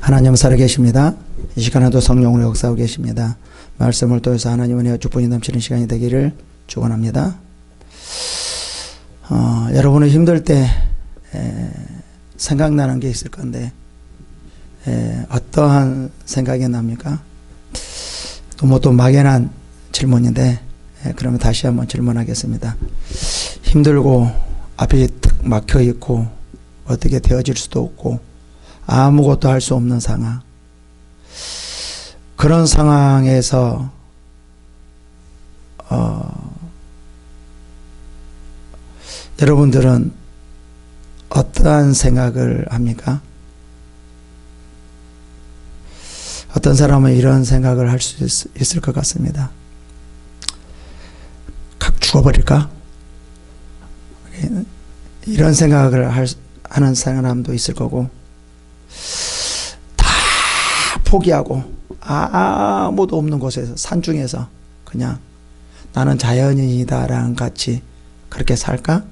하나님 살아계십니다. 이 시간에도 성령으로 역사하고 계십니다. 말씀을 통해서 하나님 은혜와 축복이 넘치는 시간이 되기를 축원합니다. 여러분은 힘들 때 생각나는 게 있을 건데 어떠한 생각이 납니까? 또 막연한 질문인데 그러면 다시 한번 질문하겠습니다. 힘들고 앞이 탁 막혀 있고 어떻게 되어질 수도 없고 아무것도 할 수 없는 상황, 그런 상황에서 여러분들은 어떠한 생각을 합니까? 어떤 사람은 이런 생각을 할 수 있을 것 같습니다. 각 죽어버릴까? 이런 생각을 하는 사람도 있을 거고, 다 포기하고 아무도 없는 곳에서, 산중에서 그냥 나는 자연인이다라는 같이 그렇게 살까?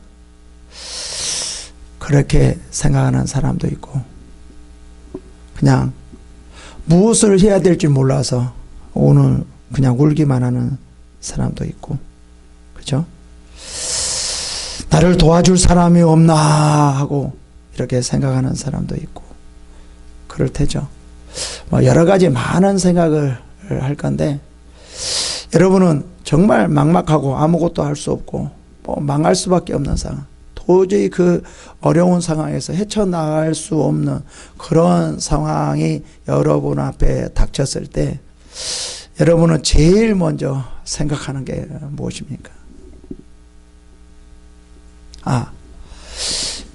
그렇게 생각하는 사람도 있고, 그냥 무엇을 해야 될지 몰라서 오늘 그냥 울기만 하는 사람도 있고, 그죠? 나를 도와줄 사람이 없나 하고 이렇게 생각하는 사람도 있고 그럴 테죠. 여러 가지 많은 생각을 할 건데, 여러분은 정말 막막하고 아무것도 할 수 없고 망할 수밖에 없는 상황, 도저히 그 어려운 상황에서 헤쳐나갈 수 없는 그런 상황이 여러분 앞에 닥쳤을 때 여러분은 제일 먼저 생각하는 게 무엇입니까?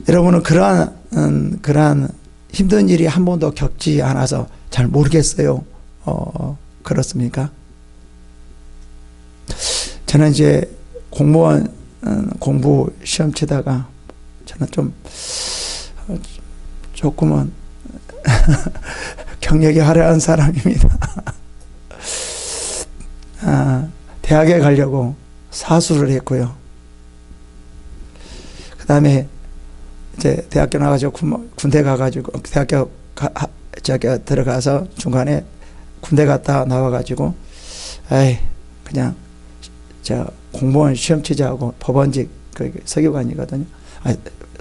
여러분은 그러한 힘든 일이 한 번도 겪지 않아서 잘 모르겠어요. 그렇습니까? 저는 이제 공무원 공부 시험 치다가 저는 조금은 경력이 화려한 사람입니다. 대학에 가려고 사수를 했고요. 그 다음에 이제 대학교 나가지고 군대 가가지고 대학교 들어가서 중간에 군대 갔다 나와가지고 그냥 공무원 시험 치자고 법원직 서기관이거든요.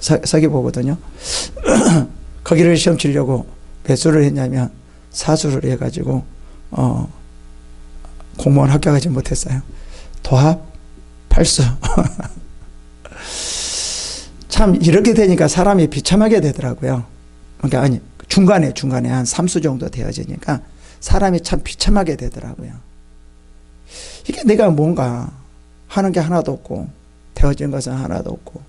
서기보거든요. 거기를 시험 치려고 배수를 했냐면 사수를 해가지고 공무원 합격하지 못했어요. 도합 8수. 참 이렇게 되니까 사람이 비참하게 되더라고요. 그러니까 중간에 한 3수 정도 되어지니까 사람이 참 비참하게 되더라고요. 이게 내가 뭔가 하는 게 하나도 없고 되어진 것은 하나도 없고,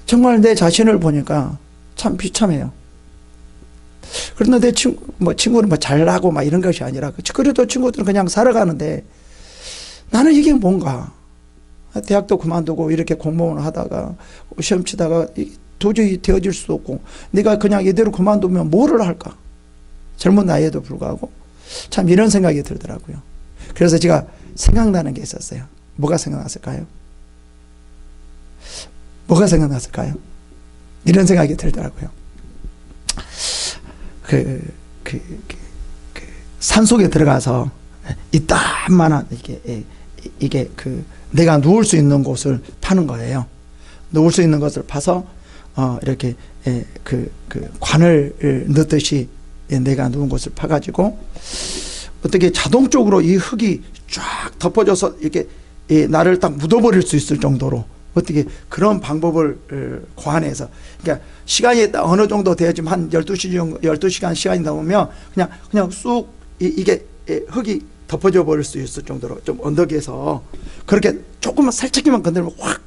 정말 내 자신을 보니까 참 비참해요. 그런데 내 친구는 잘나고 이런 것이 아니라, 그래도 친구들은 그냥 살아가는데 나는 이게 뭔가, 대학도 그만두고 이렇게 공무원을 하다가 시험 치다가 도저히 되어질 수도 없고, 내가 그냥 이대로 그만두면 뭐를 할까? 젊은 나이에도 불구하고 참 이런 생각이 들더라고요. 그래서 제가 생각나는 게 있었어요. 뭐가 생각났을까요? 이런 생각이 들더라고요. 산속에 들어가서 이따만한 이게 내가 누울 수 있는 곳을 파는 거예요. 누울 수 있는 것을 파서 이렇게 관을 넣듯이 내가 누운 곳을 파가지고 어떻게 자동적으로 이 흙이 쫙 덮어져서 이렇게 나를 딱 묻어버릴 수 있을 정도로 어떻게 그런 방법을 고안해서, 그러니까 시간이 어느 정도 되어지면 한 12시간 시간이 넘으면 그냥 쑥 이게 흙이 덮어져 버릴 수 있을 정도로 좀 언덕에서 그렇게 조금만 살짝만 건드리면 확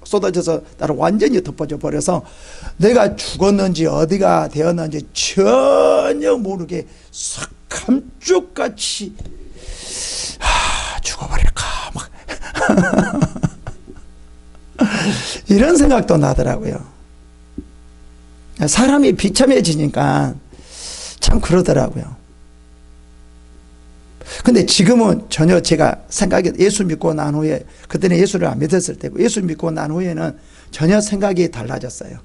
쏟아져서 나를 완전히 덮어져 버려서 내가 죽었는지 어디가 되었는지 전혀 모르게 싹 감쪽같이 죽어버릴까 막 이런 생각도 나더라고요. 사람이 비참해지니까 참 그러더라고요. 근데 지금은 전혀 제가 생각이, 예수 믿고 난 후에, 그때는 예수를 안 믿었을 때고 예수 믿고 난 후에는 전혀 생각이 달라졌어요.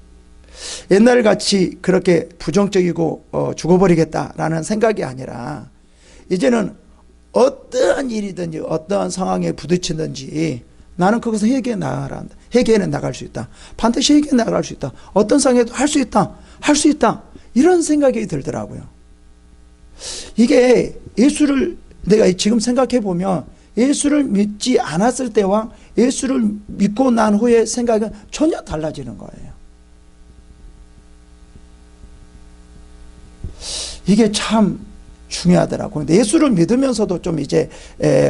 옛날 같이 그렇게 부정적이고 죽어버리겠다라는 생각이 아니라 이제는 어떠한 일이든지 어떠한 상황에 부딪히든지 나는 거기서 회개해 나가란다. 회개는 나갈 수 있다. 반드시 회개해 나갈 수 있다. 어떤 상황에도 할 수 있다. 할 수 있다. 이런 생각이 들더라고요. 이게 예수를 내가 지금 생각해 보면 예수를 믿지 않았을 때와 예수를 믿고 난 후의 생각은 전혀 달라지는 거예요. 이게 참 중요하더라고요. 근데 예수를 믿으면서도 좀 이제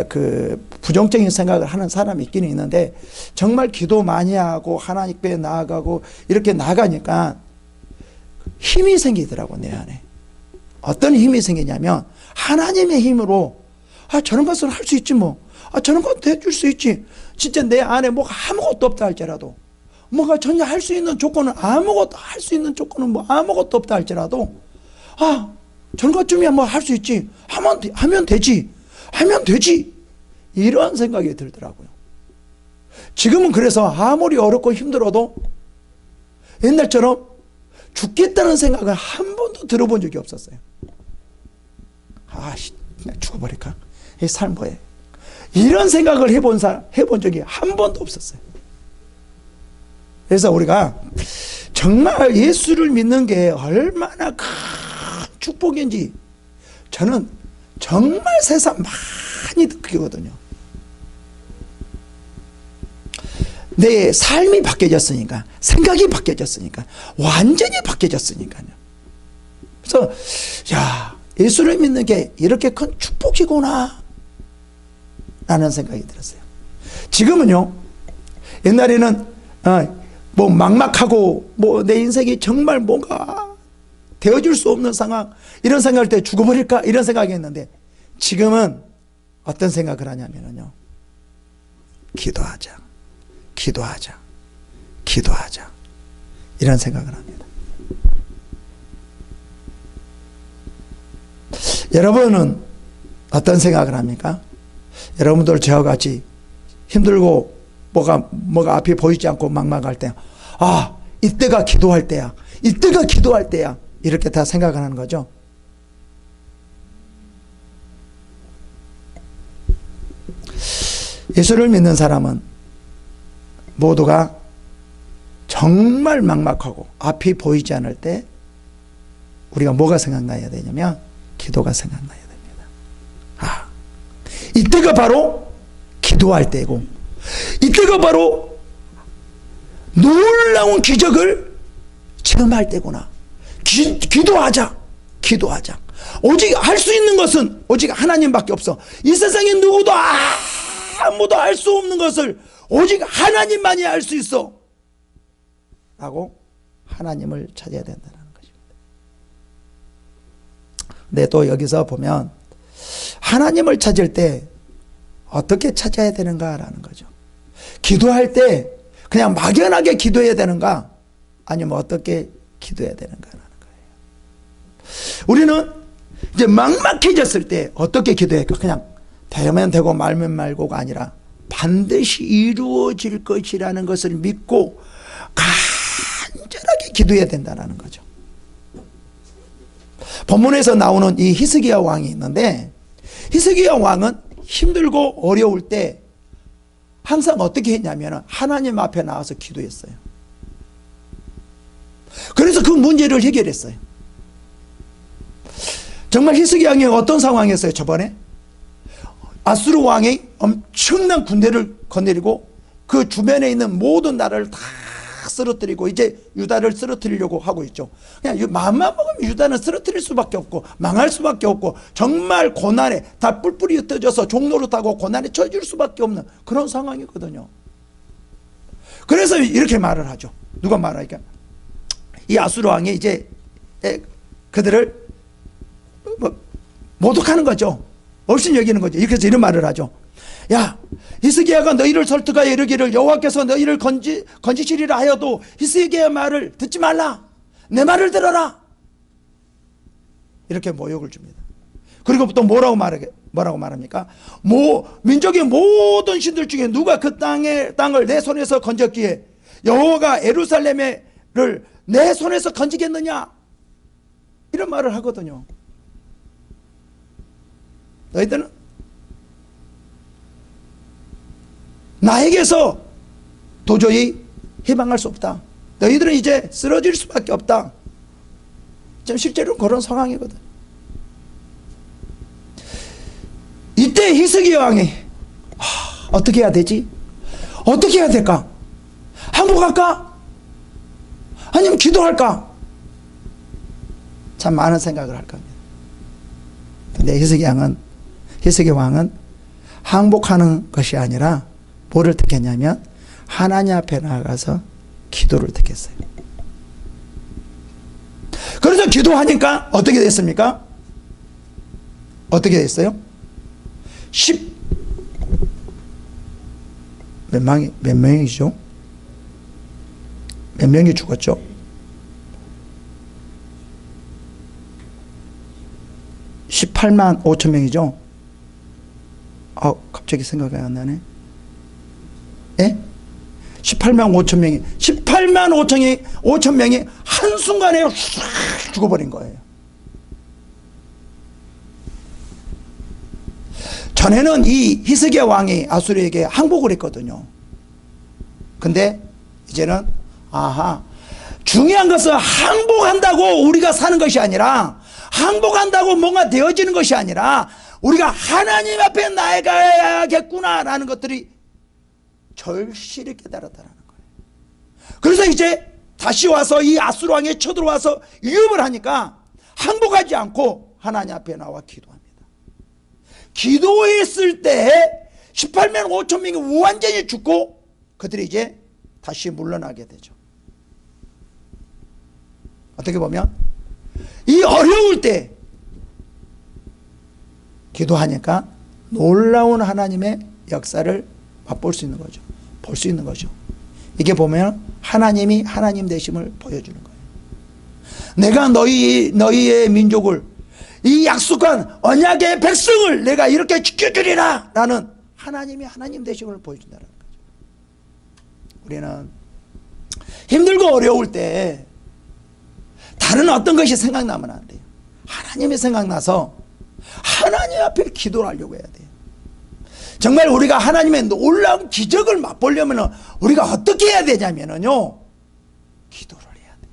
그 부정적인 생각을 하는 사람이 있기는 있는데 정말 기도 많이 하고 하나님께 나아가고 이렇게 나가니까 힘이 생기더라고 내 안에. 어떤 힘이 생기냐면 하나님의 힘으로 저런 것은 할 수 있지 뭐. 저런 것도 해줄 수 있지. 진짜 내 안에 뭐가 아무것도 없다 할지라도 뭐가 전혀 할 수 있는 조건은 아무것도 할 수 있는 조건은 뭐 아무것도 없다 할지라도 저런 것쯤이야 뭐 할 수 있지. 하면 되지. 하면 되지. 이런 생각이 들더라고요. 지금은 그래서 아무리 어렵고 힘들어도 옛날처럼 죽겠다는 생각을 한 번도 들어본 적이 없었어요. 그냥 죽어버릴까? 이 삶 뭐해? 이런 생각을 해본 적이 한 번도 없었어요. 그래서 우리가 정말 예수를 믿는 게 얼마나 큰 축복인지 저는 정말 새삼 많이 느끼거든요. 내 삶이 바뀌어졌으니까, 생각이 바뀌어졌으니까, 완전히 바뀌어졌으니까요. 그래서 예수를 믿는 게 이렇게 큰 축복이구나 라는 생각이 들었어요. 지금은요, 옛날에는 뭐 막막하고 뭐 내 인생이 정말 뭔가 되어줄 수 없는 상황, 이런 생각할 때 죽어버릴까 이런 생각이 했는데 지금은 어떤 생각을 하냐면요, 기도하자 이런 생각을 합니다. 여러분은 어떤 생각을 합니까? 여러분들 저와 같이 힘들고 뭐가 앞이 보이지 않고 막막할 때 이때가 기도할 때야, 이때가 기도할 때야, 이렇게 다 생각을 하는 거죠. 예수를 믿는 사람은 모두가 정말 막막하고 앞이 보이지 않을 때 우리가 뭐가 생각나야 되냐면 기도가 생각나야 됩니다. 이때가 바로 기도할 때고, 이때가 바로 놀라운 기적을 체험할 때구나. 기도하자. 오직 할 수 있는 것은 오직 하나님밖에 없어. 이 세상에 누구도 아무도 알 수 없는 것을 오직 하나님만이 알 수 있어 라고 하나님을 찾아야 된다는 것입니다. 근데 또 여기서 보면 하나님을 찾을 때 어떻게 찾아야 되는가라는 거죠. 기도할 때 그냥 막연하게 기도해야 되는가, 아니면 어떻게 기도해야 되는가라는 거예요. 우리는 이제 막막해졌을 때 어떻게 기도할까? 그냥 되면 되고 말면 말고가 아니라 반드시 이루어질 것이라는 것을 믿고 간절하게 기도해야 된다는 거죠. 본문에서 나오는 이 히스기야 왕이 있는데, 히스기야 왕은 힘들고 어려울 때 항상 어떻게 했냐면 하나님 앞에 나와서 기도했어요. 그래서 그 문제를 해결했어요. 정말 히스기야 왕이 어떤 상황이었어요? 저번에 아수르 왕이 엄청난 군대를 거느리고 그 주변에 있는 모든 나라를 다 쓰러뜨리고 이제 유다를 쓰러뜨리려고 하고 있죠. 그냥 마음만 먹으면 유다는 쓰러뜨릴 수밖에 없고 망할 수밖에 없고 정말 고난에 다 뿔뿔이 흩어져서 종노릇하고 고난에 처해질 수밖에 없는 그런 상황이거든요. 그래서 이렇게 말을 하죠. 누가 말하니까 이 아수르 왕이 이제 그들을 모독하는 거죠. 없인 여기는 거죠. 이렇게 해서 이런 말을 하죠. 야, 히스기야가 너희를 설득하여 이르기를 여호와께서 너희를 건지시리라 하여도 히스기야의 말을 듣지 말라. 내 말을 들어라. 이렇게 모욕을 줍니다. 그리고 또 뭐라고 말합니까? 민족의 모든 신들 중에 누가 그 땅을 내 손에서 건졌기에 여호와가 예루살렘에 내 손에서 건지겠느냐, 이런 말을 하거든요. 너희들은 나에게서 도저히 해방할 수 없다. 너희들은 이제 쓰러질 수밖에 없다. 지금 실제로 그런 상황이거든. 이때 히스기 왕이 어떻게 해야 되지? 어떻게 해야 될까? 항복할까? 아니면 기도할까? 참 많은 생각을 할 겁니다. 근데 히스기 왕은 항복하는 것이 아니라 뭐를 택했냐면 하나님 앞에 나가서 기도를 택했어요. 그래서 기도하니까 어떻게 됐습니까? 어떻게 됐어요? 몇 명이죠? 몇 명이 죽었죠? 18만 5천 명이죠? 갑자기 생각이 안 나네. 예? 18만 5천 명이 5천 명이 한순간에 휙 죽어버린 거예요. 전에는 이 히스기야 왕이 아수르에게 항복을 했거든요. 근데 이제는 중요한 것은 항복한다고 우리가 사는 것이 아니라, 항복한다고 뭔가 되어지는 것이 아니라 우리가 하나님 앞에 나아가야겠구나라는 것들이 절실히 깨달았다는 거예요. 그래서 이제 다시 와서 이 아수르 왕이 쳐들어와서 위협을 하니까 항복하지 않고 하나님 앞에 나와 기도합니다. 기도했을 때 18만 5천 명이 완전히 죽고 그들이 이제 다시 물러나게 되죠. 어떻게 보면 이 어려울 때 기도하니까 놀라운 하나님의 역사를 맛볼 수 있는 거죠. 볼 수 있는 거죠. 이게 보면 하나님이 하나님 되심을 보여주는 거예요. 내가 너희의 민족을, 이 약속한 언약의 백성을 내가 이렇게 지켜주리라 라는 하나님이 하나님 되심을 보여준다는 거죠. 우리는 힘들고 어려울 때 다른 어떤 것이 생각나면 안 돼요. 하나님이 생각나서 하나님 앞에 기도를 하려고 해야 돼요. 정말 우리가 하나님의 놀라운 기적을 맛보려면 우리가 어떻게 해야 되냐면요, 기도를 해야 돼요.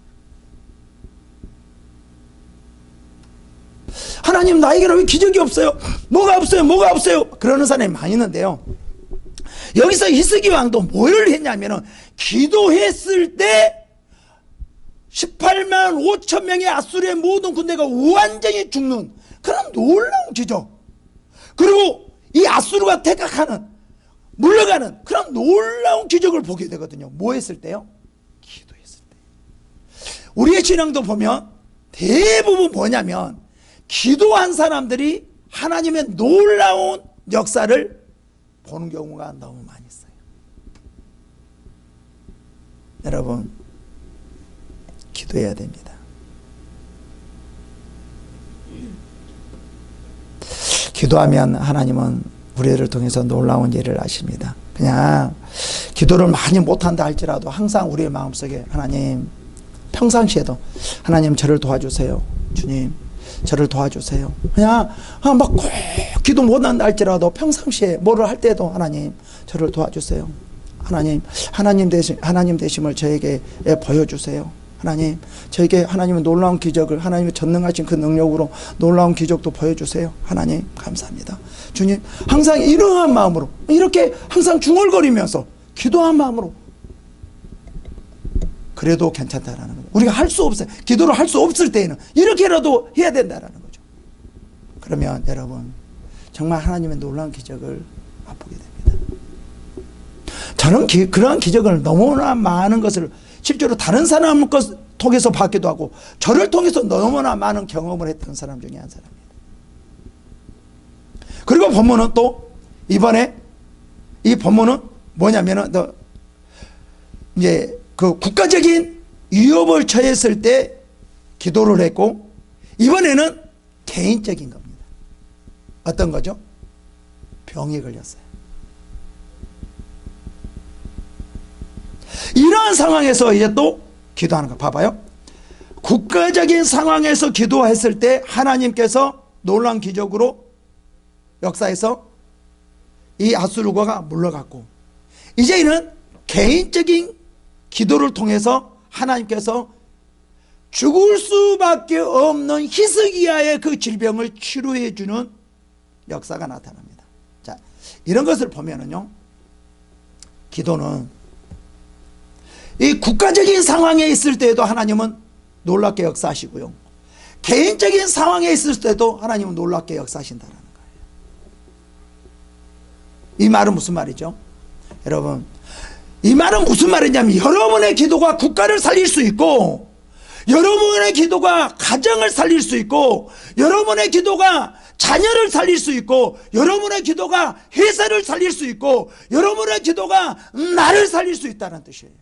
하나님, 나에게는 왜 기적이 없어요? 뭐가 없어요? 그러는 사람이 많이 있는데요, 여기서 히스기 왕도 뭘 했냐면은 기도했을 때 18만 5천 명의 아수르의 모든 군대가 완전히 죽는 그런 놀라운 기적, 그리고 이 아수르가 퇴각하는, 물러가는 그런 놀라운 기적을 보게 되거든요. 뭐 했을 때요? 기도했을 때. 우리의 신앙도 보면 대부분 뭐냐면 기도한 사람들이 하나님의 놀라운 역사를 보는 경우가 너무 많이 있어요. 여러분, 기도해야 됩니다. 기도하면 하나님은 우리를 통해서 놀라운 일을 하십니다. 그냥 기도를 많이 못한다 할지라도 항상 우리의 마음속에 하나님, 평상시에도 하나님 저를 도와주세요. 주님 저를 도와주세요. 그냥 막 꼭 기도 못한다 할지라도 평상시에 뭐를 할 때도 하나님 저를 도와주세요. 하나님 되심을 저에게 보여주세요. 하나님, 저에게 하나님의 놀라운 기적을, 하나님의 전능하신 그 능력으로 놀라운 기적도 보여주세요. 하나님 감사합니다. 주님, 항상 이러한 마음으로, 이렇게 항상 중얼거리면서 기도한 마음으로, 그래도 괜찮다라는 거죠. 우리가 할 수 없어요. 기도를 할 수 없을 때에는 이렇게라도 해야 된다라는 거죠. 그러면 여러분 정말 하나님의 놀라운 기적을 맛보게 됩니다. 저는 그러한 기적을 너무나 많은 것을 실제로 다른 사람 것 통해서 받기도 하고 저를 통해서 너무나 많은 경험을 했던 사람 중에 한 사람입니다. 그리고 본문은 또 이번에 이 본문은 뭐냐면은 이제 그 국가적인 위협을 처했을 때 기도를 했고, 이번에는 개인적인 겁니다. 어떤 거죠? 병에 걸렸어요. 이러한 상황에서 이제 또 기도하는 거 봐봐요. 국가적인 상황에서 기도했을 때 하나님께서 놀라운 기적으로 역사에서 이 아수르고가 물러갔고, 이제는 개인적인 기도를 통해서 하나님께서 죽을 수밖에 없는 히스기야의 그 질병을 치료해 주는 역사가 나타납니다. 자, 이런 것을 보면은요, 기도는 이 국가적인 상황에 있을 때에도 하나님은 놀랍게 역사하시고요, 개인적인 상황에 있을 때도 하나님은 놀랍게 역사하신다는 거예요. 이 말은 무슨 말이죠? 여러분, 이 말은 무슨 말이냐면, 여러분의 기도가 국가를 살릴 수 있고, 여러분의 기도가 가정을 살릴 수 있고, 여러분의 기도가 자녀를 살릴 수 있고, 여러분의 기도가 회사를 살릴 수 있고, 여러분의 기도가 나를 살릴 수 있다는 뜻이에요.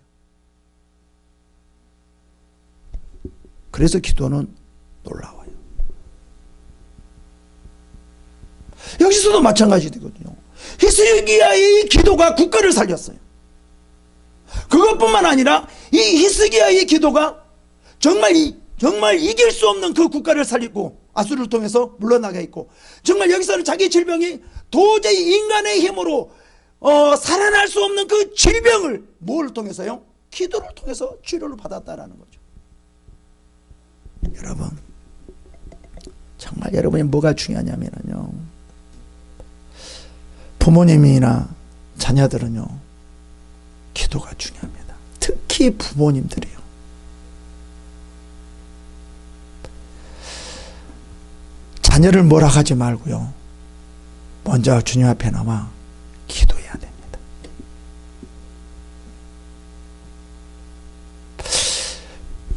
그래서 기도는 놀라워요. 여기서도 마찬가지거든요. 히스기야의 기도가 국가를 살렸어요. 그것뿐만 아니라 이 히스기야의 기도가 정말 이길 수 없는 그 국가를 살리고 아수르를 통해서 물러나게 했고, 정말 여기서는 자기 질병이 도저히 인간의 힘으로 살아날 수 없는 그 질병을 뭘 통해서요? 기도를 통해서 치료를 받았다라는 거죠. 여러분, 정말 여러분이 뭐가 중요하냐면요, 부모님이나 자녀들은요, 기도가 중요합니다. 특히 부모님들이요. 자녀를 뭐라 하지 말고요, 먼저 주님 앞에 나와 기도해야 됩니다.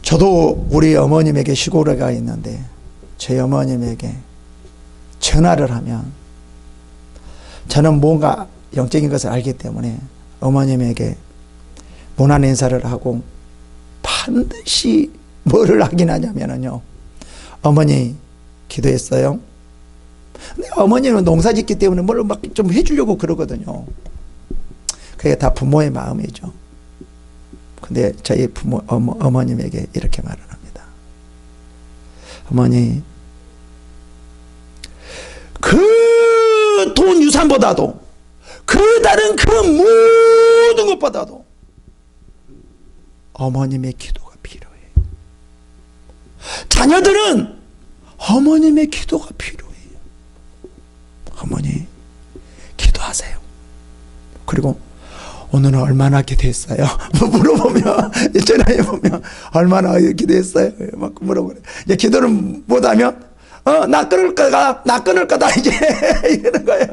저도 우리 어머님에게 시골에 가 있는데, 제 어머님에게 전화를 하면 저는 뭔가 영적인 것을 알기 때문에 어머님에게 문안 인사를 하고 반드시 뭐를 하긴 하냐면요, 어머니 기도했어요? 근데 어머니는 농사 짓기 때문에 뭘 막 좀 해주려고 그러거든요. 그게 다 부모의 마음이죠. 근데 저희 어머님에게 이렇게 말을 합니다. 어머니, 그 돈 유산보다도, 그 다른 그 모든 것보다도 어머님의 기도가 필요해요. 자녀들은 어머님의 기도가 필요해요. 어머니 기도하세요. 그리고 오늘은 얼마나 기도했어요? 물어보면, 전화해보면 얼마나 기도했어요? 막 물어보래. 이제 기도를 못하면 나 끊을 거다 이제 이러는 거예요.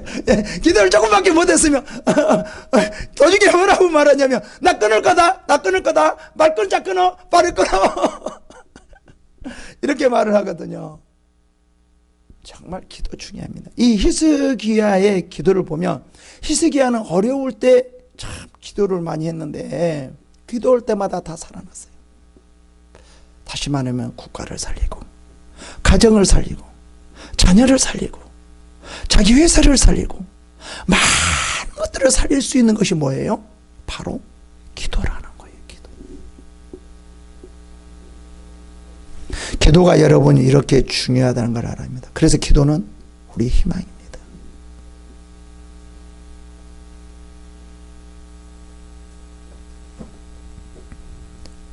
기도를 조금밖에 못했으면 도중에 뭐라고 말하냐면, 나 끊을 거다 말 끊자 끊어 말을 끊어 이렇게 말을 하거든요. 정말 기도 중요합니다. 이 히스기야의 기도를 보면, 히스기야는 어려울 때 참 기도를 많이 했는데 기도할 때마다 다 살아났어요. 다시 말하면 국가를 살리고, 가정을 살리고, 자녀를 살리고, 자기 회사를 살리고, 많은 것들을 살릴 수 있는 것이 뭐예요? 바로 기도라는 거예요. 기도가 여러분이 이렇게 중요하다는 걸 알아야 합니다. 그래서 기도는 우리의 희망입니다.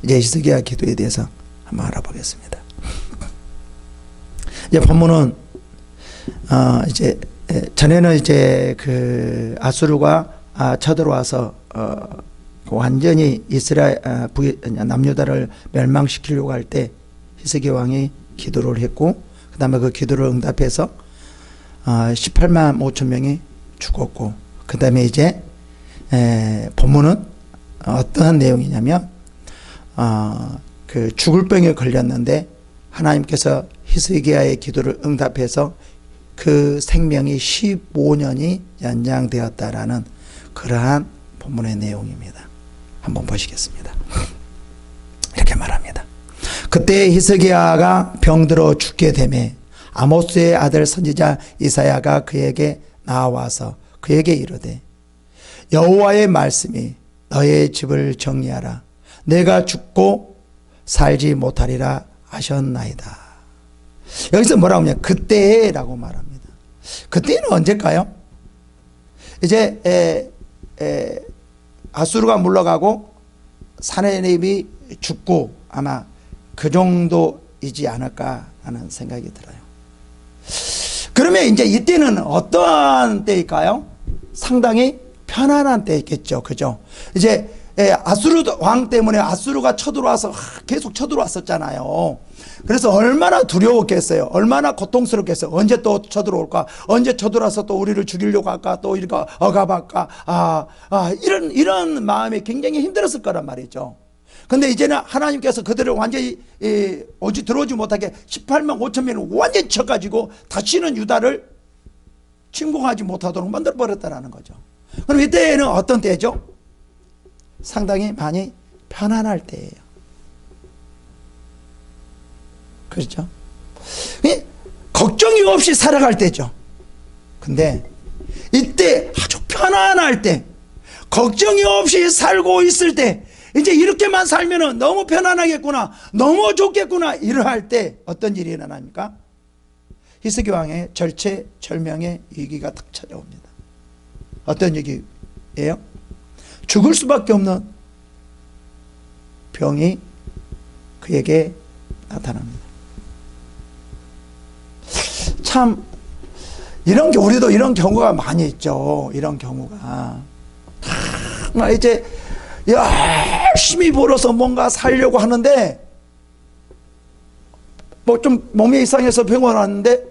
이제 히스기야 기도에 대해서 한번 알아보겠습니다. 이제 본문은 이제 전에는 이제 그 아수르가 쳐들어와서 완전히 이스라엘 남유다를 멸망시키려고 할 때 히스기야 왕이 기도를 했고, 그 다음에 그 기도를 응답해서 18만 5천 명이 죽었고, 그 다음에 이제 본문은 어떠한 내용이냐면, 그 죽을 병에 걸렸는데 하나님께서 히스기야의 기도를 응답해서 그 생명이 15년이 연장되었다라는 그러한 본문의 내용입니다. 한번 보시겠습니다. 이렇게 말합니다. 그때 히스기야가 병들어 죽게 되매 아모스의 아들 선지자 이사야가 그에게 나와서 그에게 이르되, 여호와의 말씀이 너의 집을 정리하라. 내가 죽고 살지 못하리라 하셨나이다. 여기서 뭐라고 하냐, 그때라고 말합니다. 그때는 언제일까요? 이제 아수르가 물러가고 사내립이 죽고 아마 그 정도이지 않을까 하는 생각이 들어요. 그러면 이제 이때는 어떠한 때일까요? 상당히 편안한 때였겠죠. 그죠? 이제 아수르 왕 때문에 아수르가 쳐들어와서 계속 쳐들어왔었잖아요. 그래서 얼마나 두려웠겠어요. 얼마나 고통스럽겠어요. 언제 또 쳐들어올까? 언제 쳐들어와서 또 우리를 죽이려고 할까? 또 이렇게 억압할까? 이런 마음이 굉장히 힘들었을 거란 말이죠. 근데 이제는 하나님께서 그들을 완전히 오지 들어오지 못하게 18만 5천 명을 완전히 쳐가지고 다시는 유다를 침공하지 못하도록 만들어버렸다는 거죠. 그럼 이때는 어떤 때죠? 상당히 많이 편안할 때예요. 그렇죠? 걱정이 없이 살아갈 때죠. 근데 이때 아주 편안할 때, 걱정이 없이 살고 있을 때, 이제 이렇게만 살면은 너무 편안하겠구나, 너무 좋겠구나, 이러할 때 어떤 일이 일어납니까? 히스기 왕의 절체절명의 위기가 딱 찾아옵니다. 어떤 위기예요? 죽을 수밖에 없는 병이 그에게 나타납니다. 참 이런 게 우리도 이런 경우가 많이 있죠. 이런 경우가 이제 열심히 벌어서 뭔가 살려고 하는데 뭐 좀 몸이 이상해서 병원 왔는데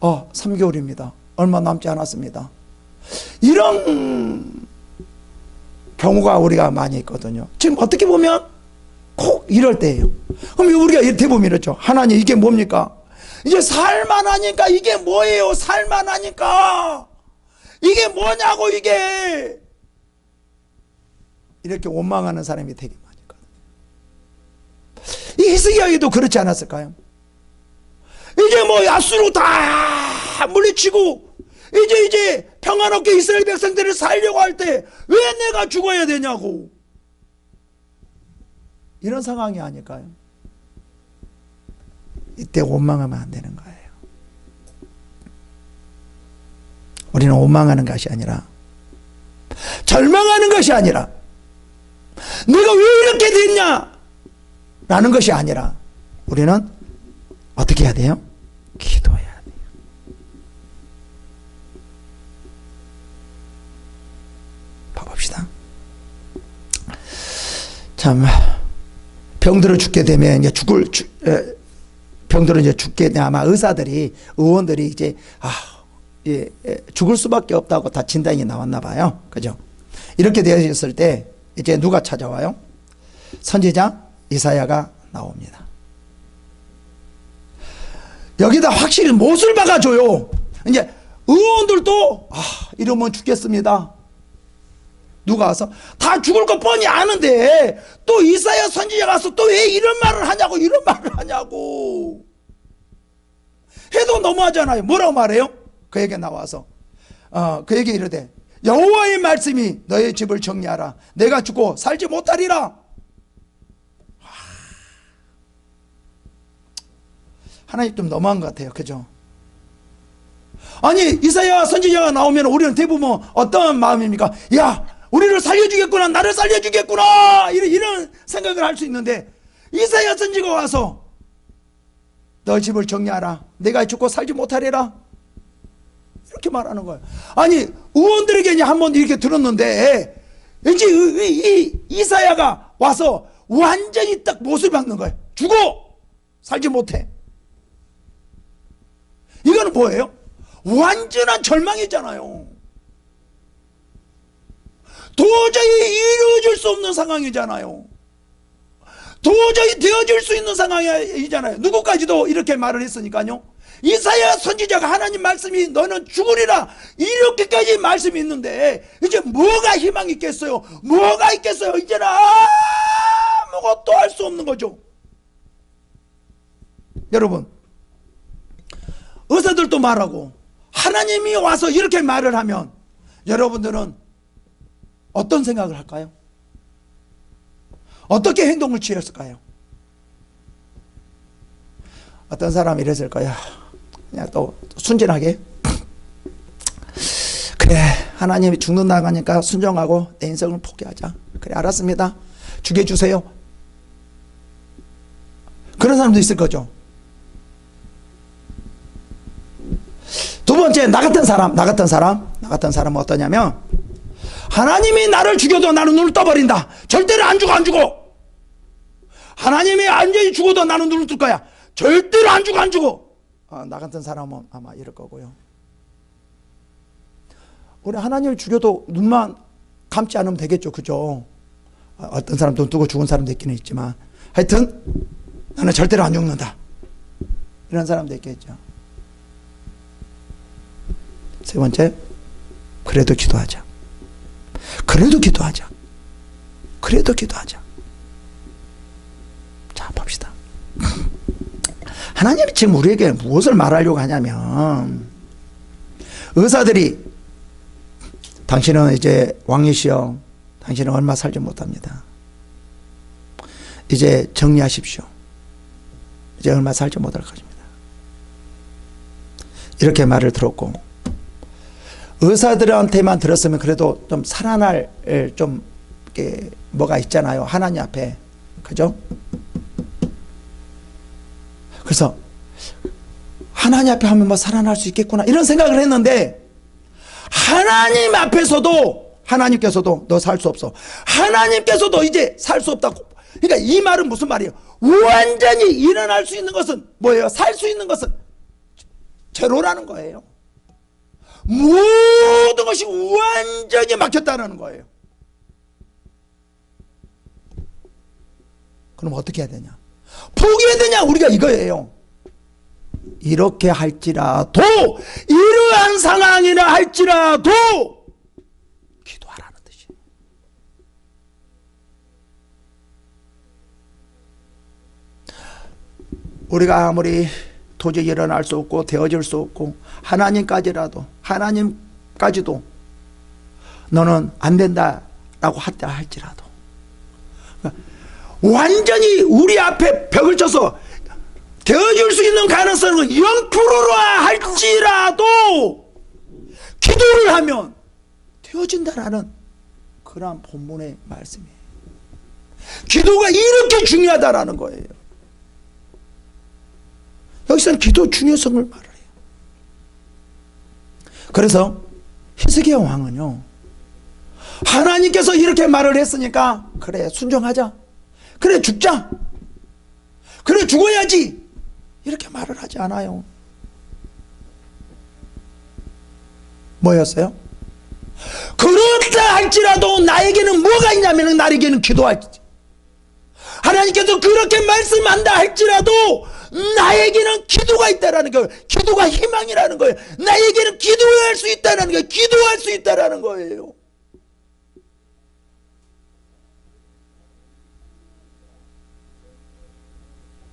3개월입니다. 얼마 남지 않았습니다. 이런 경우가 우리가 많이 있거든요. 지금 어떻게 보면 꼭 이럴 때예요. 그럼 우리가 이렇게 보면 이렇죠. 하나님, 이게 뭡니까? 이제 살만하니까 이게 뭐예요? 살만하니까 이게 뭐냐고, 이게. 이렇게 원망하는 사람이 되게 많이 있거든요. 이 히스기야에도 그렇지 않았을까요? 이제 뭐 아수르 다 물리치고 이제 평안없게 이스라엘 백성들을 살려고 할 때 왜 내가 죽어야 되냐고, 이런 상황이 아닐까요? 이때 원망하면 안 되는 거예요. 우리는 원망하는 것이 아니라, 절망하는 것이 아니라, 내가 왜 이렇게 됐냐 라는 것이 아니라, 우리는 어떻게 해야 돼요? 기도해야 돼요. 봐봅시다. 참, 병들어 죽게 되면 병들어 이제 죽게 되면 아마 의원들이 이제 죽을 수밖에 없다고 다 진단이 나왔나 봐요. 그죠? 이렇게 되었을 때 이제 누가 찾아와요? 선지자 이사야가 나옵니다. 여기다 확실히 못을 박아줘요. 이제 의원들도 이러면 죽겠습니다. 누가 와서 다 죽을 거 뻔히 아는데 또 이사야 선지자가 와서 또 왜 이런 말을 하냐고 해도 너무하잖아요. 뭐라고 말해요? 그에게 나와서 그에게 이르되 여호와의 말씀이 너의 집을 정리하라. 내가 죽고 살지 못하리라. 하나님 좀 너무한 것 같아요. 그죠? 아니, 이사야 선지자가 나오면 우리는 대부분 어떤 마음입니까? 야, 우리를 살려주겠구나, 나를 살려주겠구나, 이런 생각을 할 수 있는데, 이사야 선지자가 와서 너 집을 정리하라. 내가 죽고 살지 못하리라. 이렇게 말하는 거예요. 아니, 의원들에게 한번 이렇게 들었는데 이제 이사야가 와서 완전히 딱 못을 박는 거예요. 죽어 살지 못해. 이거는 뭐예요? 완전한 절망이잖아요. 도저히 이루어질 수 없는 상황이잖아요. 도저히 되어질 수 있는 상황이잖아요. 누구까지도 이렇게 말을 했으니까요. 이사야 선지자가 하나님 말씀이 너는 죽으리라, 이렇게까지 말씀이 있는데 이제 뭐가 희망이 있겠어요? 뭐가 있겠어요? 이제는 아무것도 할 수 없는 거죠. 여러분, 의사들도 말하고 하나님이 와서 이렇게 말을 하면 여러분들은 어떤 생각을 할까요? 어떻게 행동을 취했을까요? 어떤 사람이 이랬을 거야. 그냥 또 순진하게. 그래, 하나님이 죽는다고 하니까 순종하고 내 인생을 포기하자. 그래, 알았습니다. 죽여주세요. 그런 사람도 있을 거죠. 두 번째, 나 같은 사람은 어떠냐면, 하나님이 나를 죽여도 나는 눈을 떠버린다. 절대로 안 죽어. 하나님이 완전히 죽어도 나는 눈을 뜰 거야. 절대로 안 죽어. 나 같은 사람은 아마 이럴 거고요. 우리 하나님을 죽여도 눈만 감지 않으면 되겠죠. 그죠? 어떤 사람 눈 뜨고 죽은 사람도 있기는 있지만, 하여튼 나는 절대로 안 죽는다. 이런 사람도 있겠죠. 세 번째, 그래도 기도하자. 자, 봅시다. 하나님이 지금 우리에게 무엇을 말하려고 하냐면, 의사들이 당신은 이제 왕이시여, 당신은 얼마 살지 못합니다. 이제 정리하십시오. 이제 얼마 살지 못할 것입니다. 이렇게 말을 들었고, 의사들한테만 들었으면 그래도 좀 살아날 좀 뭐가 있잖아요. 하나님 앞에. 그죠? 그래서 하나님 앞에 하면 뭐 살아날 수 있겠구나 이런 생각을 했는데, 하나님 앞에서도 하나님께서도 너 살 수 없어. 하나님께서도 이제 살 수 없다고. 그러니까 이 말은 무슨 말이에요? 완전히 일어날 수 있는 것은 뭐예요? 살 수 있는 것은 제로라는 거예요. 모든 것이 완전히 막혔다는 거예요. 그럼 어떻게 해야 되냐? 포기해야 되냐? 우리가 이거예요. 이렇게 할지라도, 이러한 상황이라 할지라도 기도하라는 뜻이에요. 우리가 아무리 도저히 일어날 수 없고 되어질 수 없고 하나님까지도 너는 안 된다라고 하다 할지라도, 완전히 우리 앞에 벽을 쳐서 되어질 수 있는 가능성은 0%라 할지라도 기도를 하면 되어진다라는 그런 본문의 말씀이에요. 기도가 이렇게 중요하다라는 거예요. 여기서는 기도 중요성을 말을 해요. 그래서 히스기야 왕은요, 하나님께서 이렇게 말을 했으니까 그래 순종하자, 그래 죽자, 그래 죽어야지, 이렇게 말을 하지 않아요. 뭐였어요? 그렇다 할지라도 나에게는 뭐가 있냐면, 나에게는 기도할지, 하나님께서 그렇게 말씀한다 할지라도 나에게는 기도가 있다라는 거예요. 기도가 희망이라는 거예요. 나에게는 기도할 수 있다는 거예요. 기도할 수 있다라는 거예요.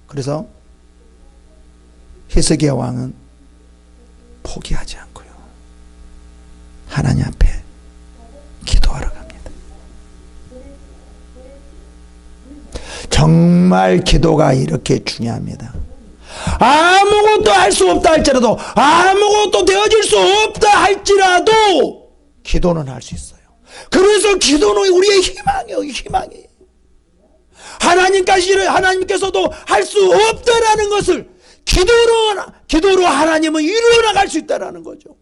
그래서 히스기야 왕은 포기하지 않고요, 하나님 앞에 기도하러 갑니다. 정말 기도가 이렇게 중요합니다. 아무것도 할 수 없다 할지라도, 아무것도 되어질 수 없다 할지라도 기도는 할 수 있어요. 그래서 기도는 우리의 희망이에요. 희망이에요. 하나님께서도 할 수 없다라는 것을 기도로 하나님은 이루어 나갈 수 있다라는 거죠.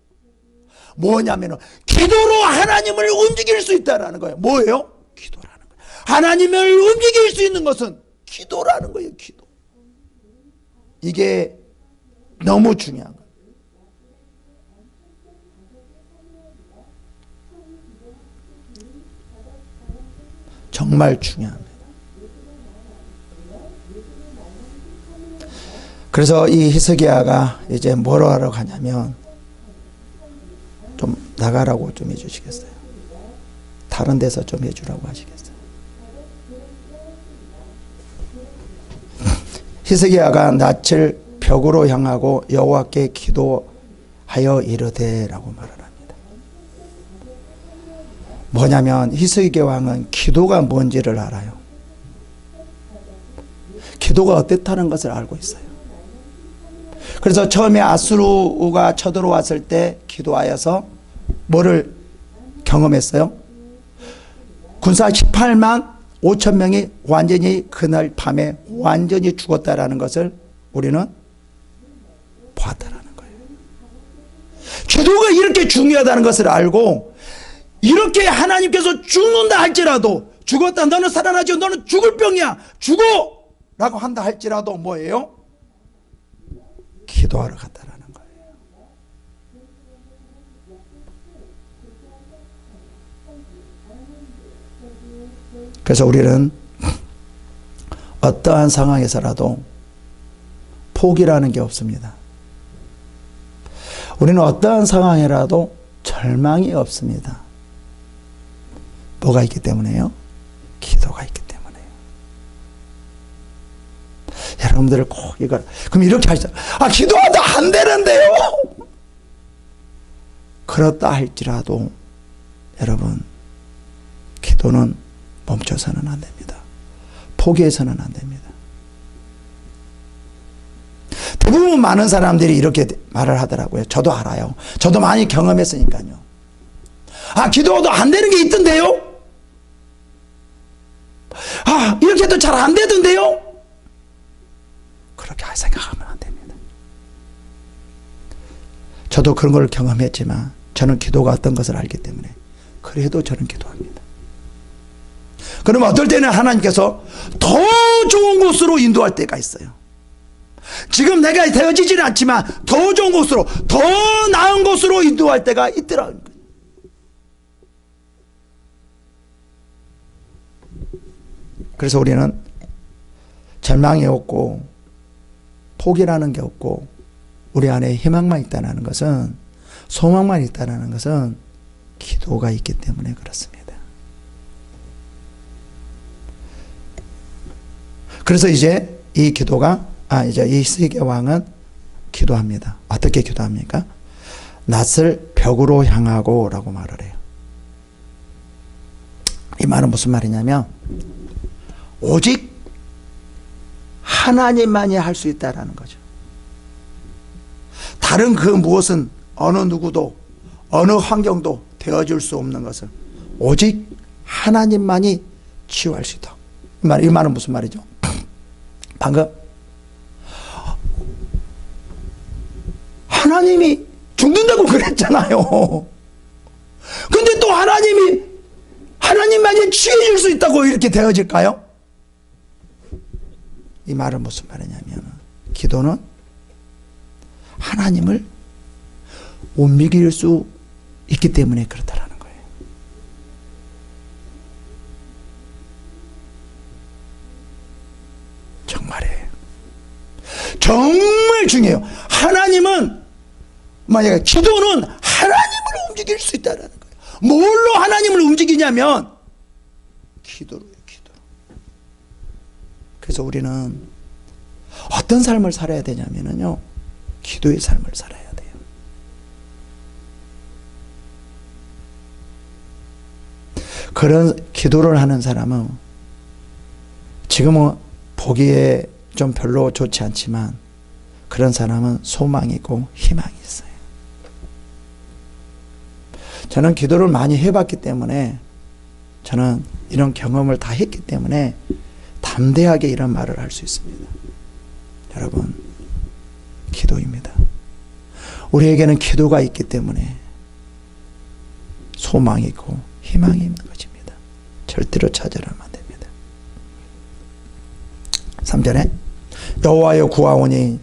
뭐냐면은 기도로 하나님을 움직일 수 있다라는 거예요. 뭐예요? 기도라는 거예요. 하나님을 움직일 수 있는 것은 기도라는 거예요. 기도. 이게 너무 중요한 거예요. 정말 중요합니다. 그래서 이 히스기야가 이제 뭐로 하러 가냐면, 좀 나가라고 좀 해주시겠어요? 다른 데서 좀 해주라고 하시겠어요? 히스기야가 낯을 벽으로 향하고 여호와께 기도하여 이르되라고 말을 합니다. 뭐냐면 히스기야 왕은 기도가 뭔지를 알아요. 기도가 어떻다는 것을 알고 있어요. 그래서 처음에 아수르가 쳐들어왔을 때 기도하여서 뭐를 경험했어요? 군사 18만 5천 명이 완전히 그날 밤에 완전히 죽었다라는 것을 우리는 보았다라는 거예요. 기도가 이렇게 중요하다는 것을 알고, 이렇게 하나님께서 죽는다 할지라도, 죽었다 너는 살아나지, 너는 죽을 병이야, 죽어 라고 한다 할지라도 뭐예요? 기도하러 갔다라는 거예요. 그래서 우리는 어떠한 상황에서라도 포기라는 게 없습니다. 우리는 어떠한 상황이라도 절망이 없습니다. 뭐가 있기 때문에요? 기도가 있기 때문에요. 여러분들 꼭 이걸, 그럼 이렇게 하시죠. 아, 기도하다 안 되는데요? 그렇다 할지라도 여러분, 기도는 멈춰서는 안 됩니다. 포기해서는 안 됩니다. 대부분 많은 사람들이 이렇게 말을 하더라고요. 저도 알아요. 저도 많이 경험했으니까요. 아, 기도도 안 되는 게 있던데요? 아, 이렇게 해도 잘 안 되던데요? 그렇게 생각하면 안 됩니다. 저도 그런 걸 경험했지만 저는 기도가 어떤 것을 알기 때문에 그래도 저는 기도합니다. 그러면 어떨 때는 하나님께서 더 좋은 곳으로 인도할 때가 있어요. 지금 내가 되어지지는 않지만 더 좋은 곳으로, 더 나은 곳으로 인도할 때가 있더라고요. 그래서 우리는 절망이 없고 포기라는 게 없고 우리 안에 희망만 있다는 것은, 소망만 있다는 것은 기도가 있기 때문에 그렇습니다. 그래서 이제 이 기도가, 이제 이 시계 왕은 기도합니다. 어떻게 기도합니까? 낯을 벽으로 향하고 라고 말을 해요. 이 말은 무슨 말이냐면, 오직 하나님만이 할 수 있다라는 거죠. 다른 그 무엇은 어느 누구도 어느 환경도 되어줄 수 없는 것을 오직 하나님만이 치유할 수 있다. 이 말은 무슨 말이죠? 방금 하나님이 죽는다고 그랬잖아요. 근데 또 하나님만이 치유해줄 수 있다고 이렇게 되어질까요? 이 말은 무슨 말이냐면, 기도는 하나님을 움직일 수 있기 때문에 그렇다라는 거예요. 정말 중요해요. 하나님은, 만약에 기도는 하나님을 움직일 수 있다는 거예요. 뭘로 하나님을 움직이냐면 기도로요, 기도로. 그래서 우리는 어떤 삶을 살아야 되냐면요, 기도의 삶을 살아야 돼요. 그런 기도를 하는 사람은 지금은 보기에 좀 별로 좋지 않지만 그런 사람은 소망이 있고 희망이 있어요. 저는 기도를 많이 해봤기 때문에, 저는 이런 경험을 다 했기 때문에 담대하게 이런 말을 할 수 있습니다. 여러분, 기도입니다. 우리에게는 기도가 있기 때문에 소망이 있고 희망이 있는 것입니다. 절대로 좌절하면 안 됩니다. 3절에 여호와여 구하오니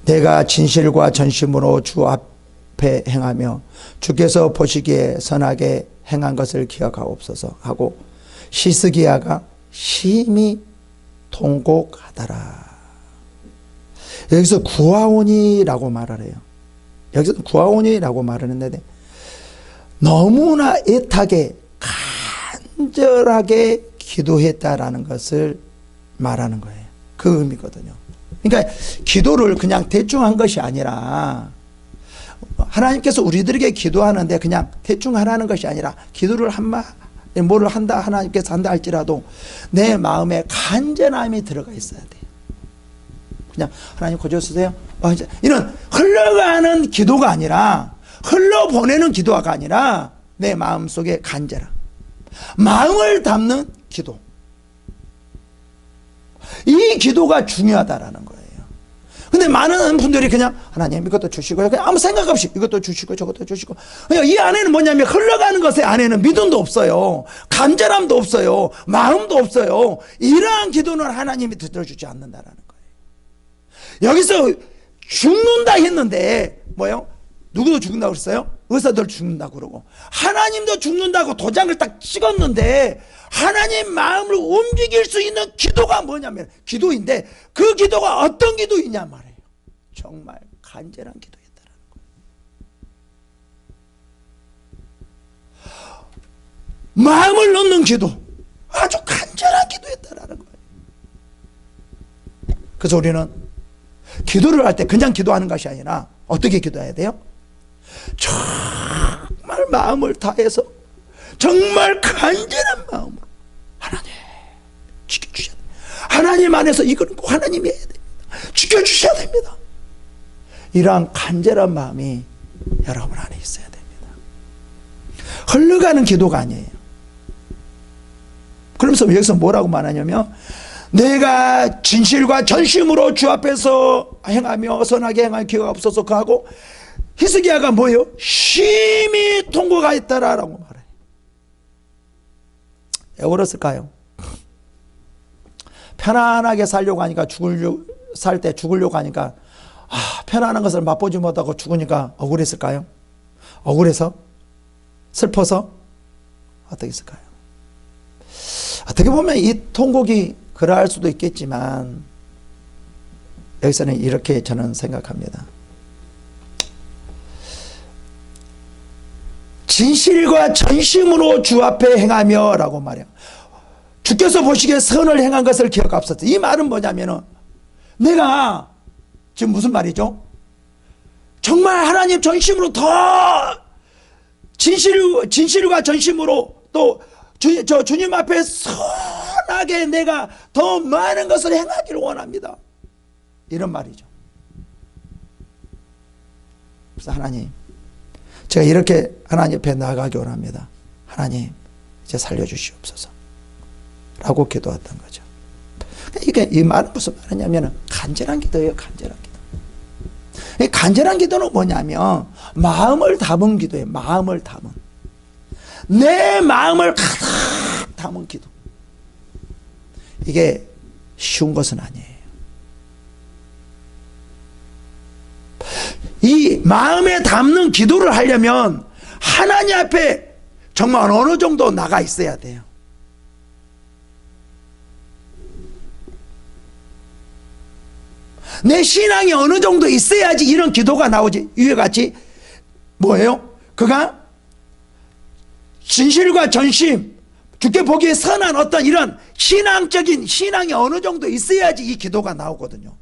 내가 진실과 전심으로 주 앞에 행하며 주께서 보시기에 선하게 행한 것을 기억하옵소서 하고 시스기야가 심히 통곡하더라. 여기서 구하오니라고 말을 해요. 여기서 구하오니라고 말을 했는데 너무나 애타게 간절하게 기도했다라는 것을 말하는 거예요. 그 의미거든요. 그러니까 기도를 그냥 대충 한 것이 아니라, 하나님께서 우리들에게 기도하는데 그냥 대충 하라는 것이 아니라, 기도를 뭐를 한다, 하나님께서 한다 할지라도 내 마음에 간절함이 들어가 있어야 돼요. 그냥 하나님 고쳐주세요. 이런 흘러가는 기도가 아니라, 흘러보내는 기도가 아니라 내 마음속에 간절함, 마음을 담는 기도, 이 기도가 중요하다라는 거예요. 근데 많은 분들이 그냥 하나님 이것도 주시고, 그냥 아무 생각 없이 이것도 주시고 저것도 주시고, 그냥 이 안에는 뭐냐면 흘러가는 것의 안에는 믿음도 없어요, 간절함도 없어요, 마음도 없어요. 이러한 기도는 하나님이 들어주지 않는다라는 거예요. 여기서 죽는다 했는데 뭐요? 누구도 죽는다고 그랬어요? 의사들 죽는다고 그러고, 하나님도 죽는다고 도장을 딱 찍었는데 하나님 마음을 움직일 수 있는 기도가 뭐냐면 기도인데, 그 기도가 어떤 기도이냐 말이에요. 정말 간절한 기도였다라는 거예요. 마음을 넣는 기도, 아주 간절한 기도였다라는 거예요. 그래서 우리는 기도를 할 때 그냥 기도하는 것이 아니라 어떻게 기도해야 돼요? 정말 마음을 다해서 정말 간절한 마음으로 하나님 지켜주셔야 됩니다. 하나님 안에서 이거는 꼭 하나님이 해야 됩니다. 지켜주셔야 됩니다. 이러한 간절한 마음이 여러분 안에 있어야 됩니다. 흘러가는 기도가 아니에요. 그러면서 여기서 뭐라고 말하냐면, 내가 진실과 전심으로 주 앞에서 행하며 선하게 행할 기회가 없어서 그하고, 히스기야가 뭐예요? 심히 통고가 있다라고 말해요. 왜 그랬을까요? 편안하게 살려고 하니까 살 때 죽으려고 하니까, 편안한 것을 맛보지 못하고 죽으니까 억울했을까요? 억울해서? 슬퍼서? 어떻게 했을까요? 어떻게 보면 이 통곡이 그러할 수도 있겠지만, 여기서는 이렇게 저는 생각합니다. 진실과 전심으로 주 앞에 행하며 라고 말해요. 주께서 보시기에 선을 행한 것을 기억합소서. 이 말은 뭐냐면은, 내가 지금 무슨 말이죠? 정말 하나님 전심으로 더 진실과 전심으로 또 주님 앞에 선하게 내가 더 많은 것을 행하기를 원합니다. 이런 말이죠. 그래서 하나님, 제가 이렇게 하나님 앞에 나아가기 원합니다. 하나님, 이제 살려주시옵소서 라고 기도했던 거죠. 이게 이 말은 무슨 말이냐면 간절한 기도예요. 간절한 기도. 이 간절한 기도는 뭐냐면 마음을 담은 기도예요. 마음을 담은, 내 마음을 가득 담은 기도. 이게 쉬운 것은 아니에요. 이 마음에 담는 기도를 하려면 하나님 앞에 정말 어느 정도 나가 있어야 돼요. 내 신앙이 어느 정도 있어야지 이런 기도가 나오지. 이와 같이 뭐예요? 그가 진실과 전심, 주께 보기에 선한 어떤 이런 신앙적인 신앙이 어느 정도 있어야지 이 기도가 나오거든요.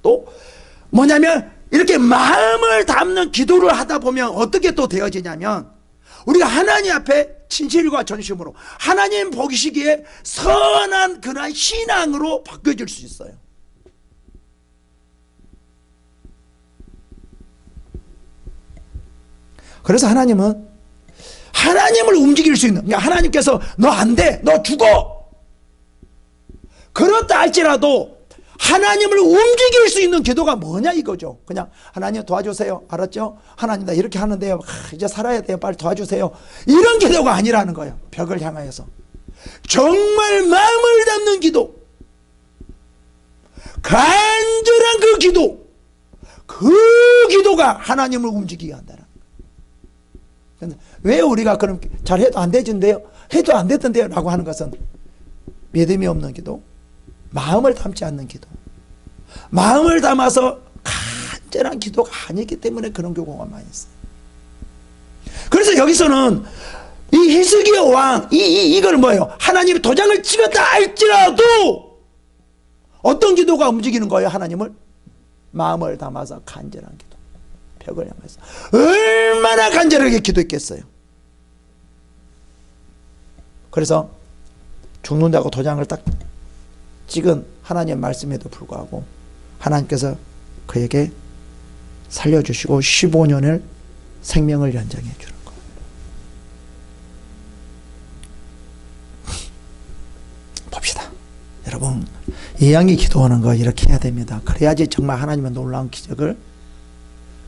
또 뭐냐면 이렇게 마음을 담는 기도를 하다 보면 어떻게 또 되어지냐면, 우리가 하나님 앞에 진실과 전심으로 하나님 보시기에 선한 그런 신앙으로 바뀌어질 수 있어요. 그래서 하나님은 하나님을 움직일 수 있는, 그러니까 하나님께서 너 안 돼, 너 죽어, 그렇다 할지라도 하나님을 움직일 수 있는 기도가 뭐냐 이거죠. 그냥 하나님 도와주세요, 알았죠? 하나님 나 이렇게 하는데요, 이제 살아야 돼요, 빨리 도와주세요, 이런 기도가 아니라는 거예요. 벽을 향하여서 정말 마음을 담는 기도, 간절한 그 기도, 그 기도가 하나님을 움직이게 한다는 거예요. 왜 우리가 그럼 잘해도 안 되던데요, 해도 안 되던데요 라고 하는 것은 믿음이 없는 기도, 마음을 담지 않는 기도, 마음을 담아서 간절한 기도가 아니기 때문에 그런 경우가 많이 있어요. 그래서 여기서는 이 히스기야 왕, 이걸 뭐예요? 하나님이 도장을 찍었다 할지라도 어떤 기도가 움직이는 거예요? 하나님을 마음을 담아서 간절한 기도, 벽을 향해서 얼마나 간절하게 기도했겠어요. 그래서 죽는다고 도장을 딱 찍은 하나님의 말씀에도 불구하고 하나님께서 그에게 살려주시고 15년을 생명을 연장해 주는 거예요. 봅시다. 여러분, 이 양이 기도하는 거 이렇게 해야 됩니다. 그래야지 정말 하나님의 놀라운 기적을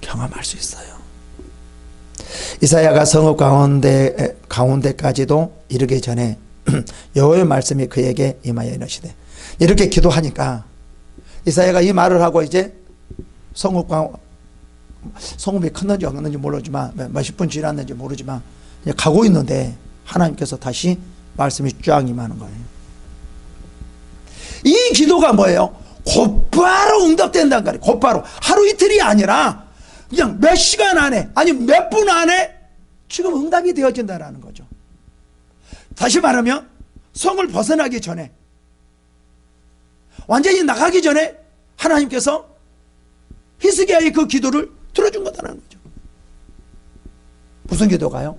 경험할 수 있어요. 이사야가 성읍 가운데까지도 이르기 전에 여호와의 말씀이 그에게 임하여 이르시되, 이렇게 기도하니까 이사야가 이 말을 하고 이제 성읍이 컸는지 없는지 모르지만 몇십 분 지났는지 모르지만 가고 있는데 하나님께서 다시 말씀이 쫙 임하는 거예요. 이 기도가 뭐예요? 곧바로 응답된다는 거예요. 곧바로. 하루 이틀이 아니라 그냥 몇 시간 안에, 아니 몇 분 안에 지금 응답이 되어진다는 거죠. 다시 말하면 성을 벗어나기 전에, 완전히 나가기 전에 하나님께서 히스기야의 그 기도를 들어준 거다라는 거죠. 무슨 기도가요?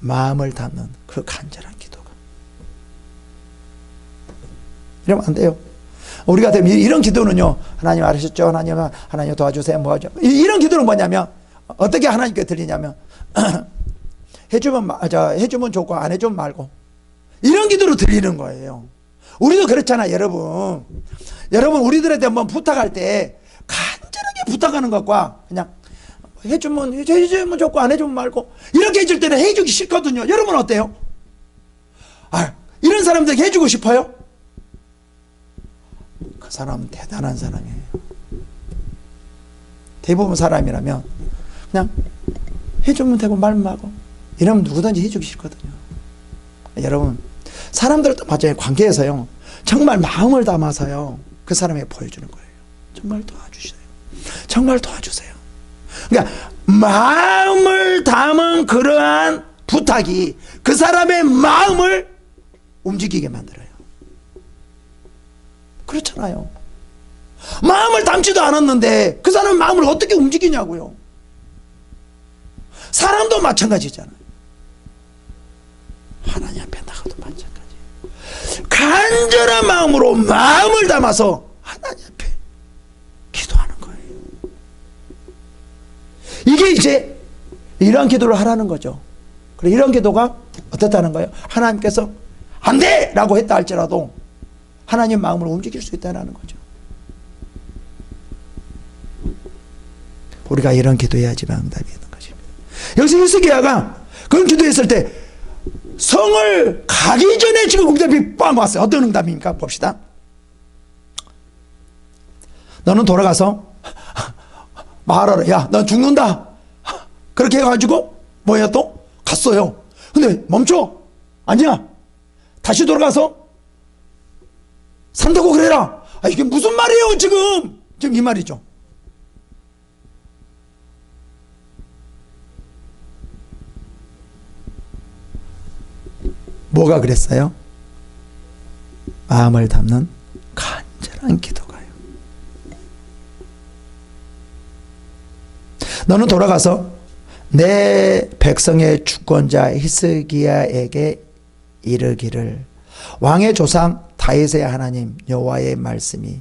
마음을 담는 그 간절한 기도가. 이러면 안 돼요. 우리가 이런 기도는요, 하나님 알으셨죠? 하나님 도와주세요. 뭐하죠? 이런 기도는 뭐냐면, 어떻게 하나님께 들리냐면, 해주면 좋고 안 해주면 말고, 이런 기도로 들리는 거예요. 우리도 그렇잖아요, 여러분. 여러분, 우리들한테 한번 부탁할 때 간절하게 부탁하는 것과 그냥 해주면 좋고 안 해주면 말고, 이렇게 해줄 때는 해주기 싫거든요. 여러분 어때요? 이런 사람들에게 해주고 싶어요? 그 사람은 대단한 사람이에요. 대부분 사람이라면 그냥 해주면 되고 말면 하고, 이러면 누구든지 해주기 싫거든요. 여러분, 사람들도 마찬가지로 관계에서요, 정말 마음을 담아서요 그 사람에게 보여주는 거예요. 정말 도와주세요. 정말 도와주세요. 그러니까 마음을 담은 그러한 부탁이 그 사람의 마음을 움직이게 만들어요. 그렇잖아요. 마음을 담지도 않았는데 그 사람의 마음을 어떻게 움직이냐고요. 사람도 마찬가지잖아요. 하나님 앞에 나가도 마찬가지. 간절한 마음으로 마음을 담아서 하나님 앞에 기도하는 거예요. 이게 이제 이런 기도를 하라는 거죠. 그리고 이런 기도가 어떻다는 거예요? 하나님께서 안 돼! 라고 했다 할지라도 하나님 마음을 움직일 수 있다는 거죠. 우리가 이런 기도해야지만 응답이 있는 것입니다. 여기서 히스기야가 그런 기도했을 때 성을 가기 전에 지금 응답이 빵 왔어요. 어떤 응답입니까? 봅시다. 너는 돌아가서 말하라. 야, 너 죽는다. 그렇게 해가지고 뭐야 또? 갔어요. 근데 멈춰. 아니야. 다시 돌아가서 산다고 그래라. 이게 무슨 말이에요 지금 이 말이죠. 뭐가 그랬어요? 마음을 담는 간절한 기도가요. 너는 돌아가서 내 백성의 주권자 히스기야에게 이르기를, 왕의 조상 다윗의 하나님 여호와의 말씀이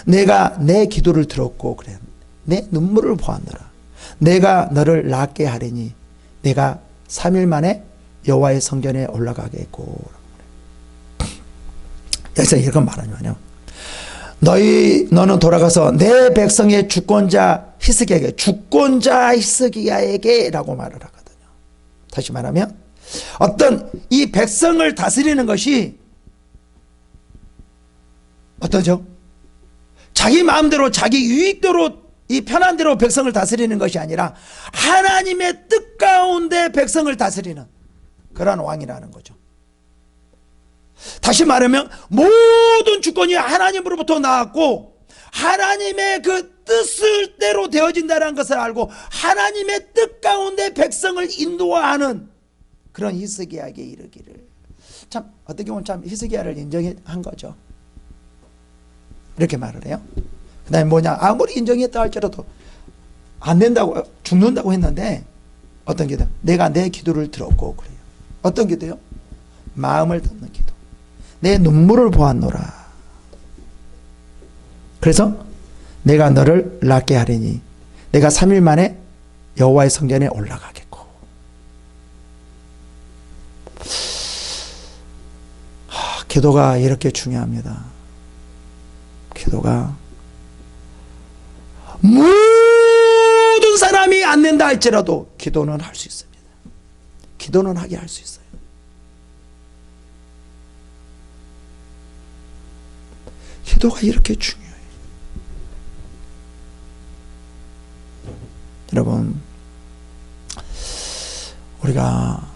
내가 내 기도를 들었고 그래 내 눈물을 보았노라. 내가 너를 낫게 하리니 내가 3일 만에 여호와의 성전에 올라가겠고. 여기서 이렇게 말하냐면요, 너는 돌아가서 내 백성의 주권자 히스기야에게 라고 말을 하거든요. 다시 말하면 어떤 이 백성을 다스리는 것이 어떠죠? 자기 마음대로 자기 유익대로 이 편한 대로 백성을 다스리는 것이 아니라 하나님의 뜻 가운데 백성을 다스리는 그러한 왕이라는 거죠. 다시 말하면 모든 주권이 하나님으로부터 나왔고 하나님의 그 뜻을대로 되어진다는 것을 알고 하나님의 뜻 가운데 백성을 인도하는 그런 히스기야에게 이르기를. 참 어떻게 보면 참 히스기야를 인정한 거죠. 이렇게 말을 해요. 그 다음에 뭐냐, 아무리 인정했다 할지라도 안 된다고, 죽는다고 했는데 어떤 기도? 내가 내 기도를 들었고 그래요. 어떤 기도요? 마음을 담는 기도. 내 눈물을 보았노라. 그래서 내가 너를 낫게 하리니 내가 3일 만에 여호와의 성전에 올라가겠고. 기도가 이렇게 중요합니다. 기도가 모든 사람이 안 된다 할지라도 기도는 할 수 있습니다. 기도는 하게 할 수 있어요. 기도가 이렇게 중요해요. 여러분, 우리가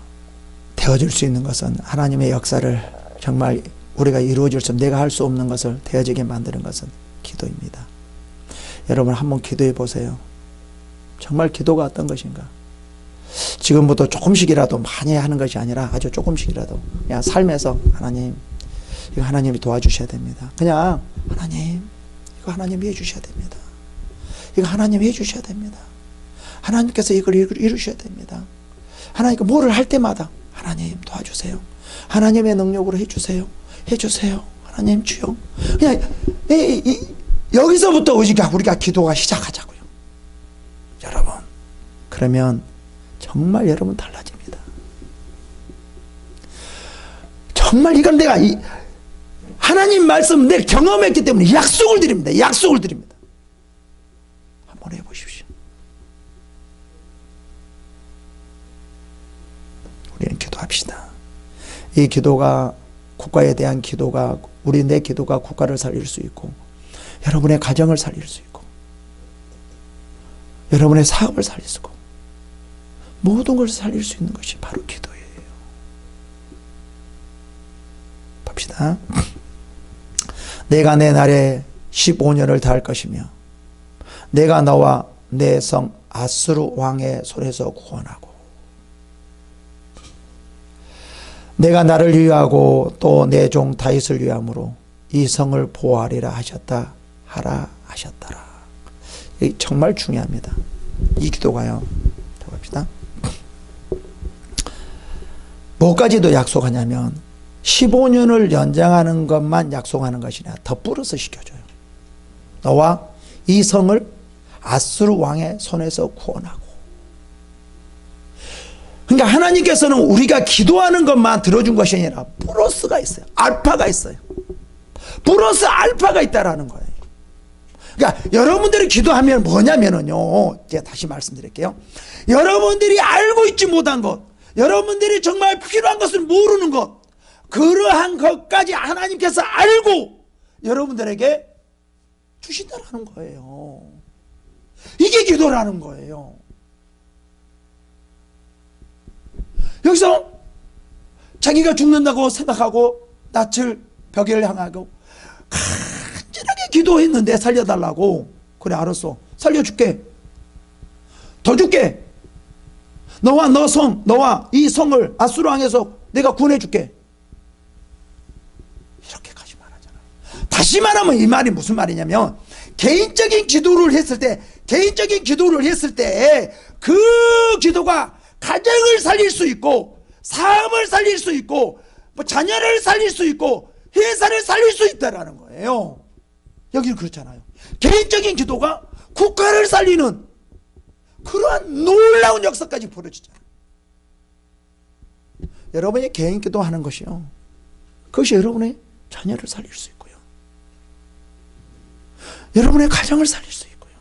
되어질 수 있는 것은 하나님의 역사를 정말 우리가 이루어질 수, 내가 할 수 없는 것을 되어지게 만드는 것은 기도입니다. 여러분 한번 기도해 보세요. 정말 기도가 어떤 것인가? 지금부터 조금씩이라도 많이 하는 것이 아니라 아주 조금씩이라도 그냥 삶에서 하나님, 이거 하나님이 도와주셔야 됩니다. 그냥 하나님, 이거 하나님이 해주셔야 됩니다. 이거 하나님이 해주셔야 됩니다. 하나님께서 이걸 이루셔야 됩니다. 하나님께 뭐를 할 때마다 하나님 도와주세요. 하나님의 능력으로 해주세요. 해주세요. 하나님 주여. 그냥 여기서부터 우리가 기도가 시작하자고요. 여러분, 그러면 정말 여러분 달라집니다. 정말 이건 내가 하나님 말씀 내 경험했기 때문에 약속을 드립니다. 약속을 드립니다. 한번 해보십시오. 우리는 기도합시다. 이 기도가, 국가에 대한 기도가, 내 기도가 국가를 살릴 수 있고, 여러분의 가정을 살릴 수 있고, 여러분의 사업을 살릴 수 있고, 모든 것을 살릴 수 있는 것이 바로 기도예요. 봅시다. 내가 내 날에 15년을 다할 것이며 내가 너와 내 성 아수르 왕의 손에서 구원하고 내가 나를 위하고 또 내 종 다윗을 위함으로 이 성을 보호하리라 하셨다 하라 하셨더라. 이게 정말 중요합니다. 이 기도가요. 봅시다. 뭐까지도 약속하냐면 15년을 연장하는 것만 약속하는 것이 아니라 더 플러스 시켜줘요. 너와 이 성을 아수르 왕의 손에서 구원하고. 그러니까 하나님께서는 우리가 기도하는 것만 들어준 것이 아니라 플러스가 있어요. 알파가 있어요. 플러스 알파가 있다라는 거예요. 그러니까 여러분들이 기도하면 뭐냐면요, 제가 다시 말씀드릴게요. 여러분들이 알고 있지 못한 것, 여러분들이 정말 필요한 것을 모르는 것, 그러한 것까지 하나님께서 알고 여러분들에게 주신다라는 거예요. 이게 기도라는 거예요. 여기서 자기가 죽는다고 생각하고 낯을 벽을 향하고 간절하게 기도했는데 살려달라고. 그래, 알았어, 살려줄게, 더 줄게, 너와 너 성, 너와 이 성을 아수르 왕에서 내가 구원해줄게, 이렇게까지 말하잖아요. 다시 말하면 이 말이 무슨 말이냐면, 개인적인 기도를 했을 때 그 기도가 가정을 살릴 수 있고, 사업을 살릴 수 있고, 뭐 자녀를 살릴 수 있고, 회사를 살릴 수 있다라는 거예요. 여기는 그렇잖아요. 개인적인 기도가 국가를 살리는 그러한 놀라운 역사까지 벌어지잖아요. 여러분이 개인 기도하는 것이요, 그것이 여러분의 자녀를 살릴 수 있고요, 여러분의 가정을 살릴 수 있고요,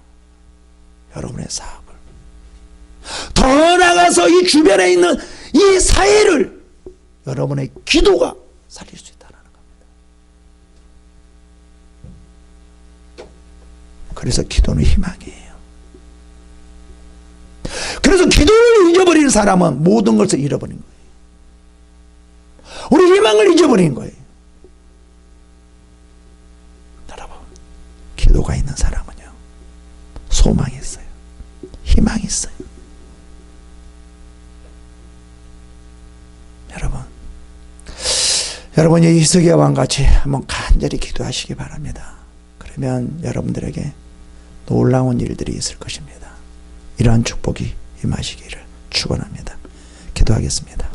여러분의 사업을, 더 나아가서 이 주변에 있는 이 사회를 여러분의 기도가 살릴 수 있다는 겁니다. 그래서 기도는 희망이에요. 그래서 기도를 잊어버리는 사람은 모든 것을 잃어버린 거예요. 우리 희망을 잊어버린 거예요. 여러분, 기도가 있는 사람은요, 소망이 있어요. 희망이 있어요. 여러분이 히스기야 왕같이 한번 간절히 기도하시기 바랍니다. 그러면 여러분들에게 놀라운 일들이 있을 것입니다. 이러한 축복이 임하시기를 축원합니다. 기도하겠습니다.